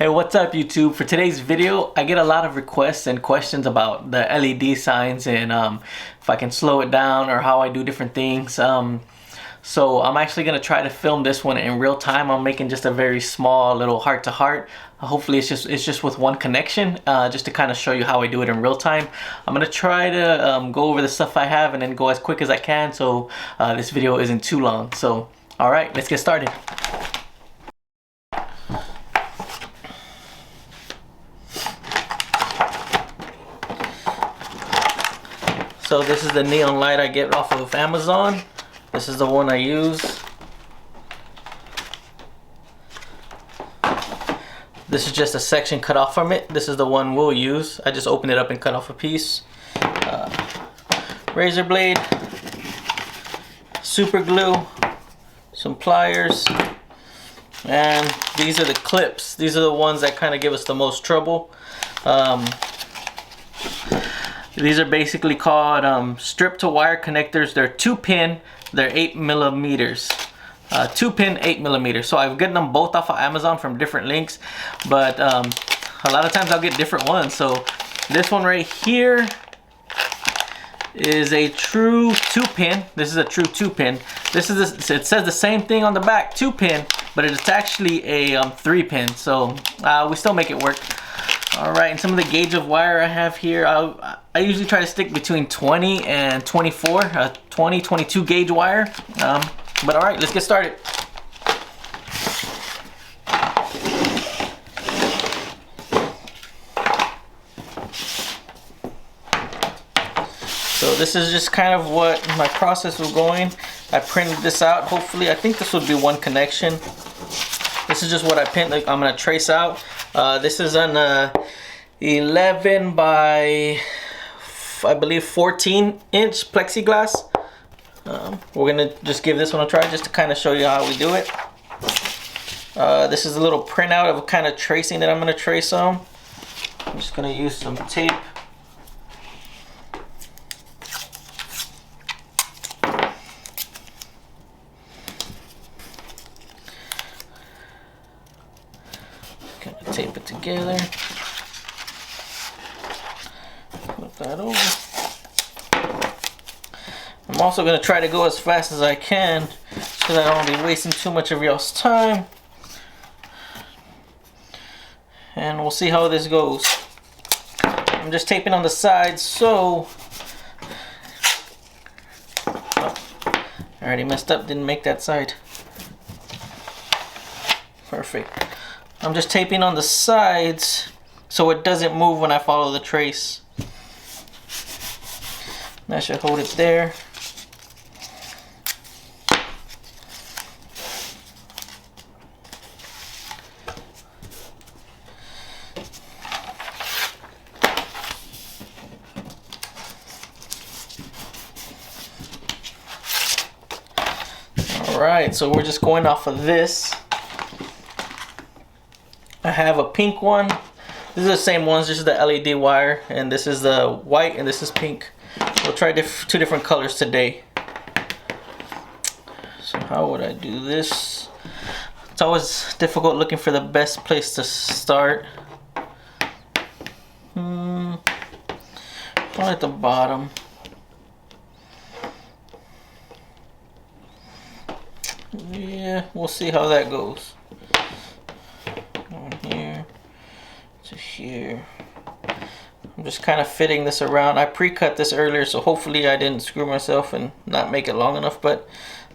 Hey, what's up YouTube? For today's video, I get a lot of requests and questions about the LED signs and if I can slow it down or how I do different things. So I'm actually gonna try to film this one in real time. I'm making just a very small little heart-to-heart. Hopefully it's just with one connection, just to kind of show you how I do it in real time. I'm gonna try to go over the stuff I have and then go as quick as I can so this video isn't too long. So all right, let's get started. So this is the neon light I get off of Amazon. This is the one I use. This is just a section cut off from it. This is the one we'll use. I just opened it up and cut off a piece. Razor blade, super glue, some pliers, and these are the clips. These are the ones that kind of give us the most trouble. These are basically called strip to wire connectors. They're 2-pin, they're 8 millimeters. 2-pin, 8 millimeters. So I've gotten them both off of Amazon from different links, but a lot of times I'll get different ones. So this one right here is a true 2-pin. This is a true 2-pin. This is it says the same thing on the back, 2-pin, but it's actually a 3-pin. So we still make it work. Alright, and some of the gauge of wire I have here, I usually try to stick between 20 and 24, 20, 22 gauge wire. But alright, let's get started. So this is just kind of what my process was going. I printed this out. Hopefully, I think this would be one connection. This is just what I pinned. I'm gonna trace out. This is an 11 by, I believe, 14-inch plexiglass. We're gonna just give this one a try just to kind of show you how we do it. This is a little printout of kind of tracing that I'm gonna trace on. I'm just gonna use some tape. Gonna tape it together. Flip that over. I'm also going to try to go as fast as I can so that I don't be wasting too much of y'all's time. And we'll see how this goes. I'm just taping on the sides, so... Oh, I already messed up, didn't make that side. Perfect. I'm just taping on the sides so it doesn't move when I follow the trace. That should hold it there. Alright, so we're just going off of this. I have a pink one. This is the same ones, this is the LED wire, and this is the white, and this is pink. We'll try two different colors today. So how would I do this? It's always difficult looking for the best place to start. Probably at the bottom. Yeah, we'll see how that goes. Here to here. I'm just kind of fitting this around. I pre-cut this earlier, so hopefully I didn't screw myself and not make it long enough, but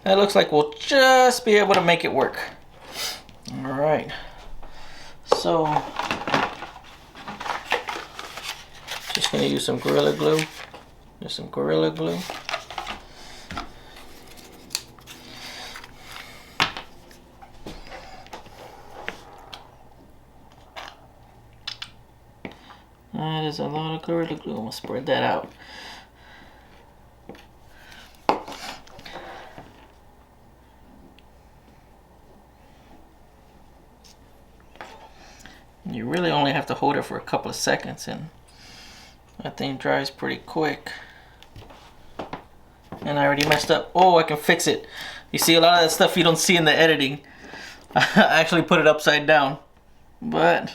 that looks like we'll just be able to make it work. Alright, so just gonna use some Gorilla Glue. Just some Gorilla Glue. That is a lot of Gorilla Glue. I'm gonna spread that out. You really only have to hold it for a couple of seconds and that thing dries pretty quick. And I already messed up. Oh, I can fix it. You see, a lot of that stuff you don't see in the editing. I actually put it upside down. but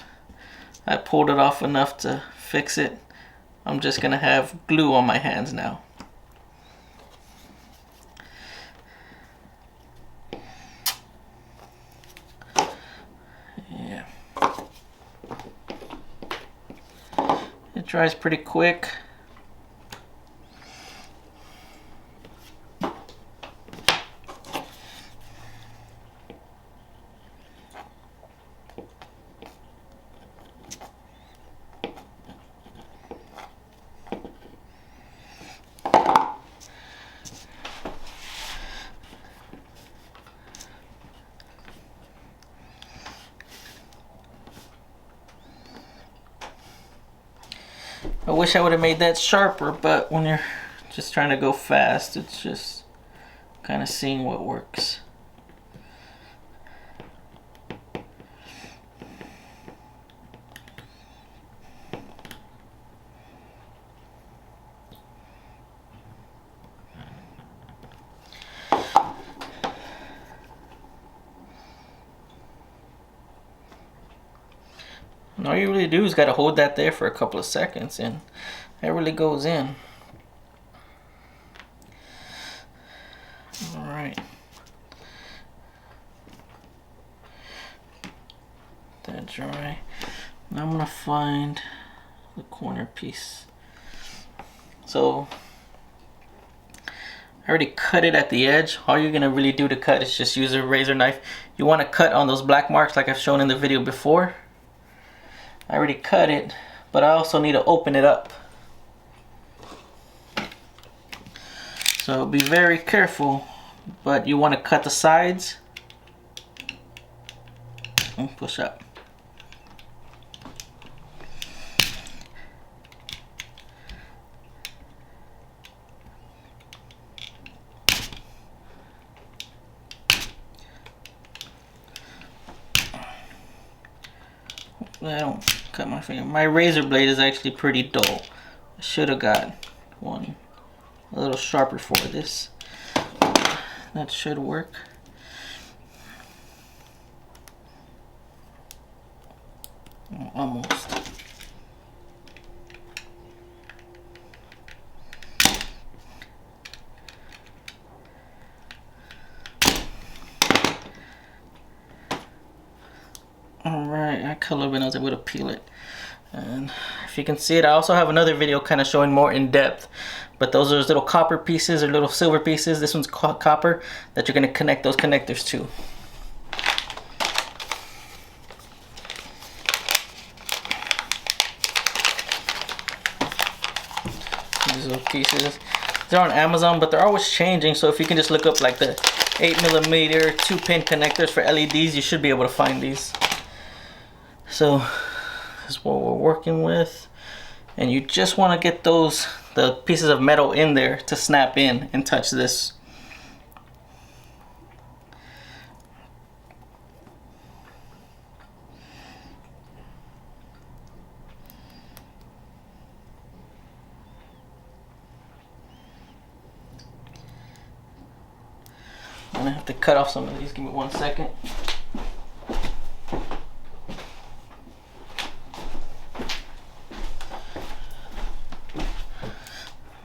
I pulled it off enough to fix it. I'm just gonna have glue on my hands now. Yeah. It dries pretty quick. I wish I would have made that sharper, but when you're just trying to go fast, it's just kind of seeing what works. And all you really do is got to hold that there for a couple of seconds, and it really goes in. All right. That dry. Now I'm gonna find the corner piece. So I already cut it at the edge. All you're gonna really do to cut is just use a razor knife. You want to cut on those black marks like I've shown in the video before. I already cut it, but I also need to open it up. So be very careful, but you want to cut the sides and push up. I don't cut my finger. My razor blade is actually pretty dull. I should have got one a little sharper for this. That should work. Almost. Alright, I cut a little bit, I was able to peel it. And if you can see it, I also have another video kind of showing more in depth. But those are those little copper pieces or little silver pieces. This one's copper that you're going to connect those connectors to. These little pieces. They're on Amazon, but they're always changing. So if you can just look up like the 8mm 2-pin connectors for LEDs, you should be able to find these. So this is what we're working with, and you just want to get the pieces of metal in there to snap in and touch this. I'm gonna have to cut off some of these. Give me 1 second.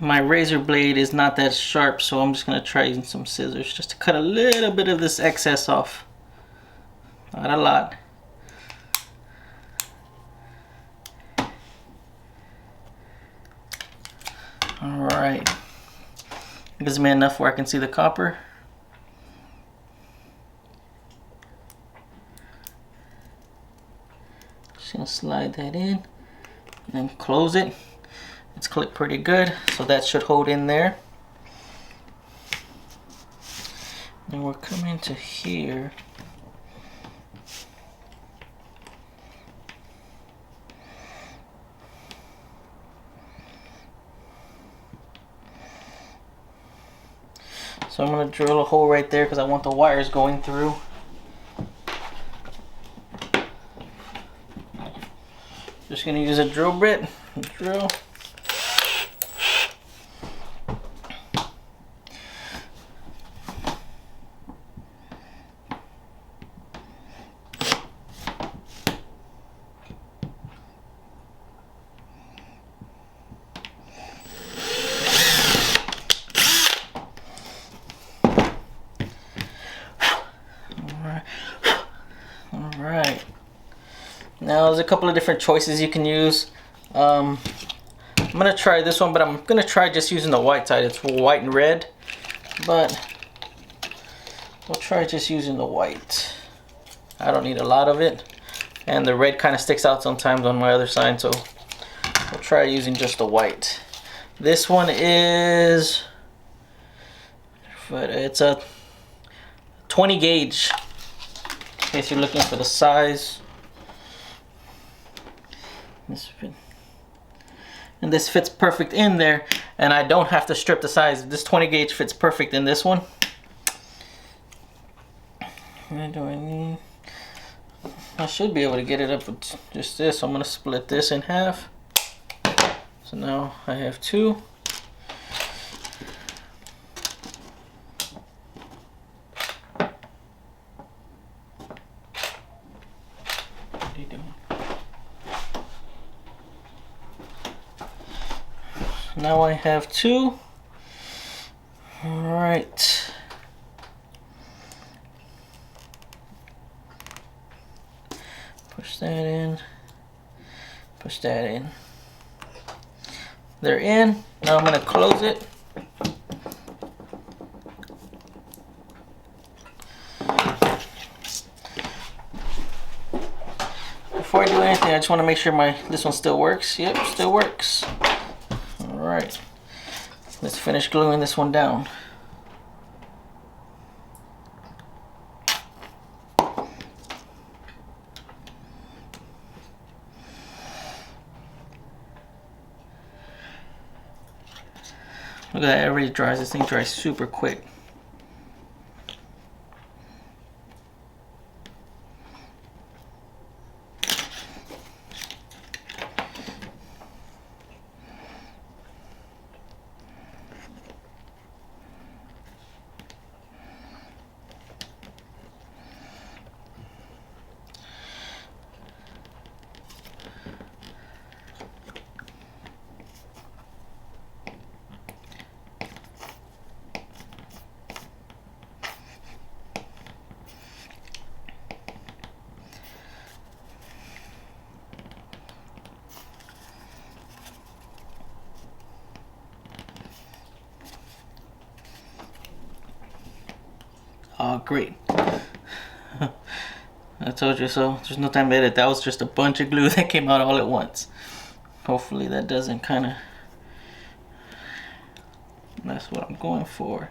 My razor blade is not that sharp, so I'm just going to try using some scissors just to cut a little bit of this excess off. Not a lot. Alright. Gives me enough where I can see the copper. Just going to slide that in and then close it. It's clipped pretty good, so that should hold in there. And we're coming to here. So I'm going to drill a hole right there because I want the wires going through. Just going to use a drill bit. Drill. Alright. Now there's a couple of different choices you can use. I'm gonna try this one, but I'm gonna try just using the white side. It's white and red, but we'll try just using the white. I don't need a lot of it, and the red kind of sticks out sometimes on my other side, so we'll try using just the white. This one is, but it's a 20 gauge in case you're looking for the size. And this fits perfect in there, and I don't have to strip the size. This 20 gauge fits perfect in this one. What do I need? I should be able to get it up with just this. I'm gonna split this in half. So now I have two. What are you doing? Now I have two. All right. Push that in. Push that in. They're in. Now I'm going to close it. Before I do anything, I just want to make sure this one still works. Yep, still works. Alright. Let's finish gluing this one down. Look at that, it already dries. This thing dries super quick. Oh, great. I told you so. There's no time to edit. That was just a bunch of glue that came out all at once. Hopefully that doesn't kind of... That's what I'm going for.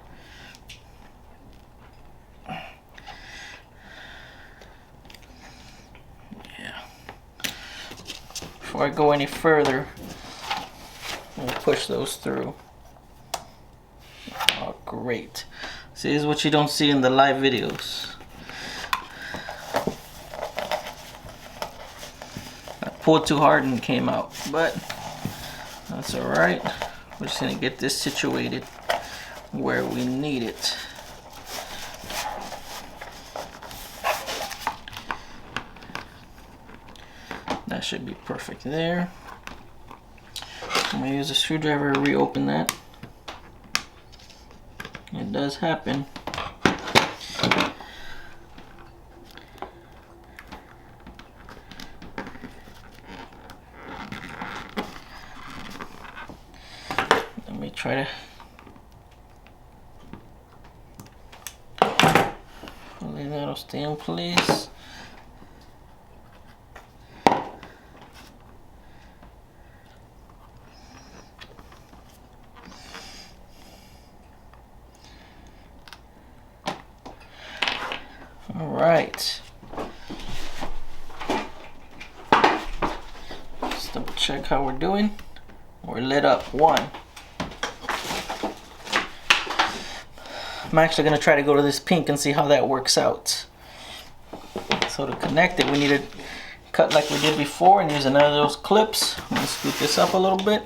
Yeah. Before I go any further, I'm going to push those through. Oh, great. See, this is what you don't see in the live videos. I pulled too hard and it came out, but that's alright. We're just gonna get this situated where we need it. That should be perfect there. I'm gonna use a screwdriver to reopen that. It does happen. Let me try to hopefully that'll stay in place. All right. Let's double check how we're doing. We're lit up. One. I'm actually gonna try to go to this pink and see how that works out. So to connect it, we need to cut like we did before and use another of those clips. I'm gonna scoot this up a little bit.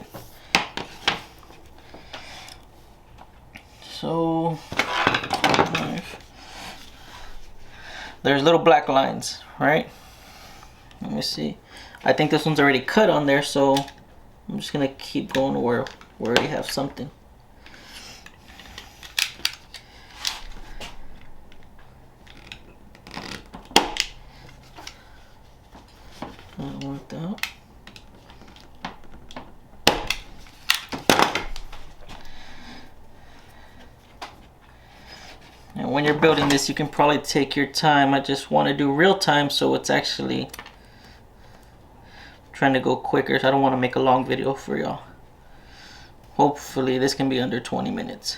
So there's little black lines, right? Let me see. I think this one's already cut on there, so I'm just gonna keep going where we already have something. That worked out. And when you're building this, you can probably take your time. I just want to do real time, so it's actually trying to go quicker. So I don't want to make a long video for y'all. Hopefully this can be under 20 minutes.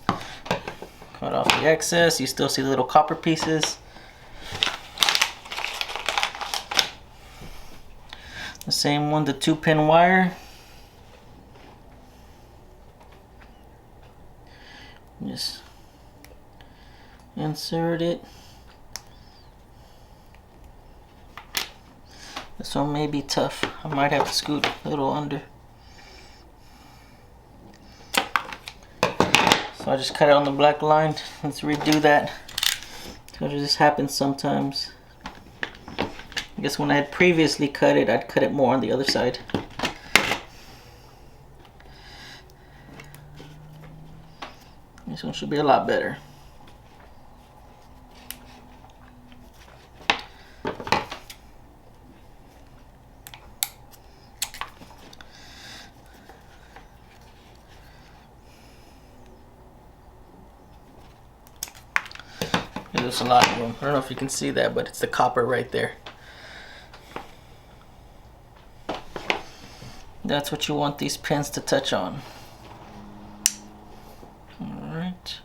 Cut off the excess. You still see the little copper pieces. The same one, the 2-pin wire. Just insert it. This one may be tough. I might have to scoot a little under. So I just cut it on the black line. Let's redo that. Because this happens sometimes. I guess when I had previously cut it, I'd cut it more on the other side. This one should be a lot better. There's a lot of them. I don't know if you can see that, but it's the copper right there. That's what you want these pins to touch on. Alright.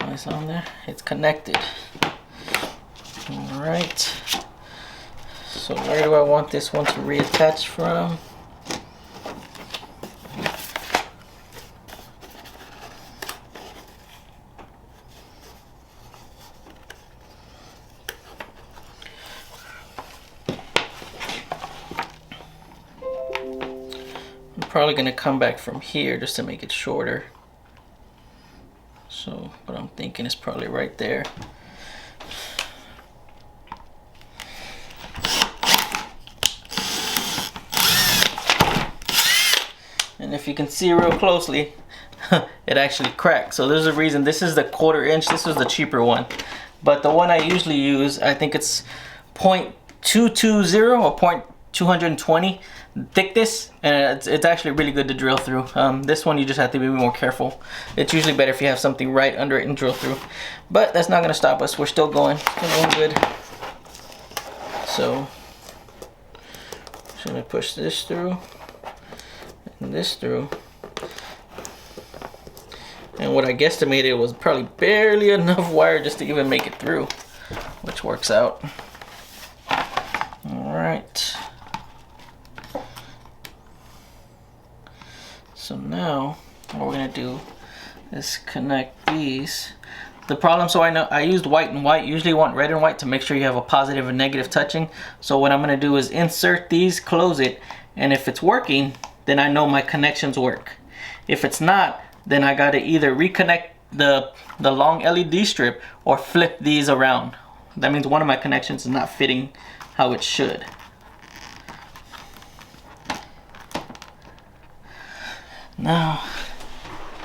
Nice on there. It's connected. Alright. So where do I want this one to reattach from? Probably gonna come back from here just to make it shorter. So what I'm thinking is probably right there. And if you can see real closely, it actually cracked. So there's a reason. This is the 1/4 inch. This was the cheaper one, but the one I usually use, I think it's 0.220 or 0.220 thickness, and it's actually really good to drill through. This one you just have to be more careful. It's usually better if you have something right under it and drill through, but that's not going to stop us. We're still going good. So should I push this through and this through? And what I guesstimated was probably barely enough wire just to even make it through, which works out. All right. So now what we're gonna do is connect these. The problem, so I know I used white and white. Usually you want red and white to make sure you have a positive and negative touching. So what I'm gonna do is insert these, close it, and if it's working, then I know my connections work. If it's not, then I gotta either reconnect the long LED strip or flip these around. That means one of my connections is not fitting how it should. Now,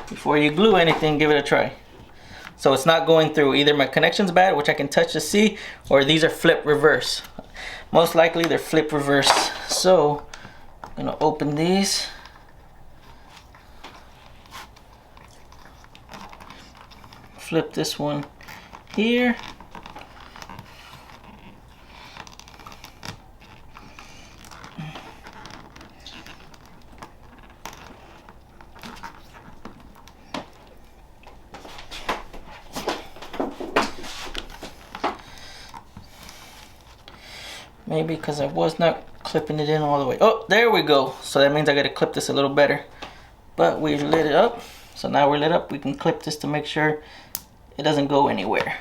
before you glue anything, give it a try. So it's not going through. Either my connection's bad, which I can touch to see, or these are flip reverse. Most likely they're flip reverse. So I'm gonna open these. Flip this one here. Maybe because I was not clipping it in all the way. Oh, there we go. So that means I got to clip this a little better. But we lit it up. So now we're lit up. We can clip this to make sure it doesn't go anywhere.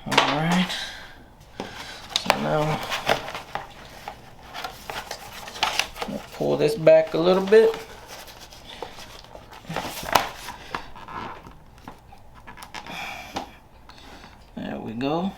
Alright. So now I'll pull this back a little bit. There we go.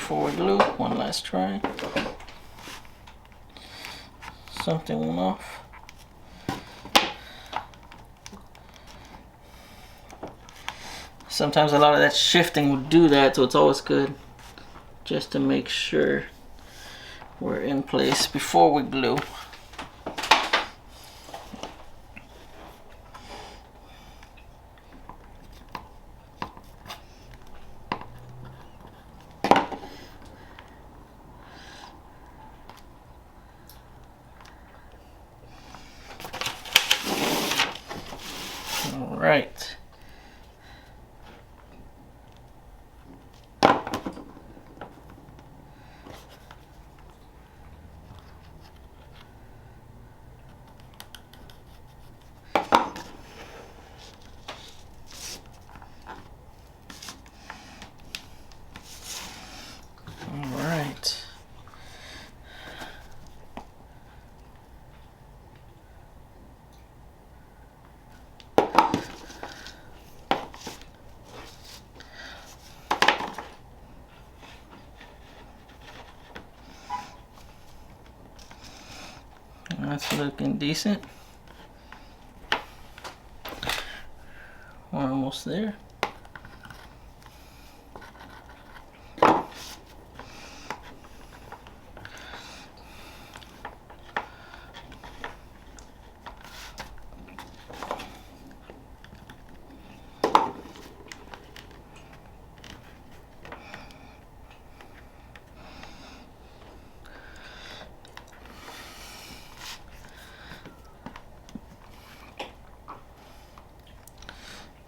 before we glue. One last try. Something went off. Sometimes a lot of that shifting will do that, so it's always good just to make sure we're in place before we glue. All right. That's looking decent. We're almost there.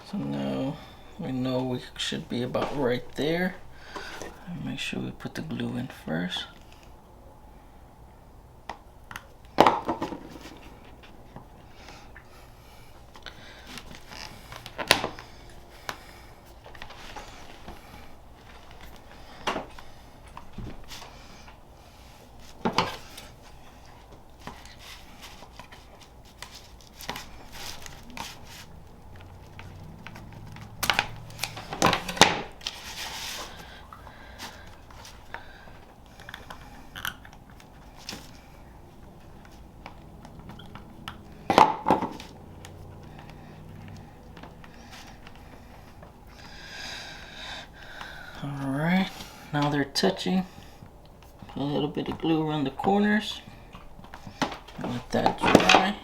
So now we know we should be about right there. Make sure we put the glue in first. Alright, now they're touching. Put a little bit of glue around the corners. Let that dry.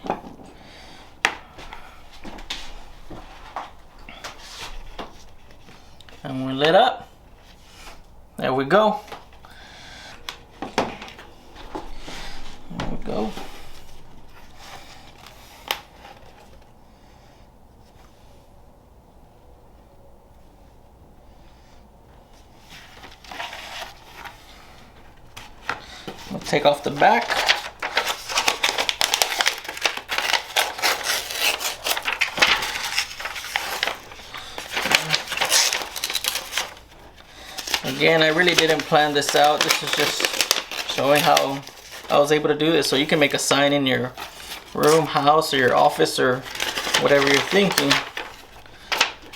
And we're lit up. There we go. There we go. We'll take off the back. Again, I really didn't plan this out. This is just showing how I was able to do this. So you can make a sign in your room, house, or your office, or whatever you're thinking,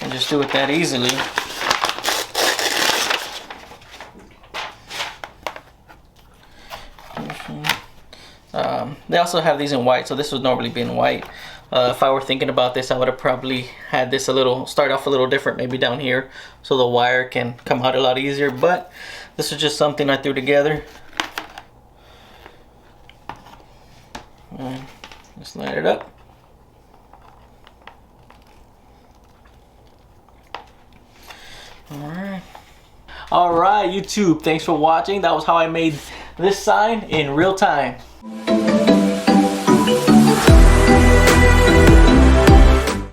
and just do it that easily. They also have these in white, so this would normally be in white. If I were thinking about this, I would have probably had this start off a little different, maybe down here, so the wire can come out a lot easier, but this is just something I threw together. And just line it up. Alright, YouTube, thanks for watching. That was how I made this sign in real time.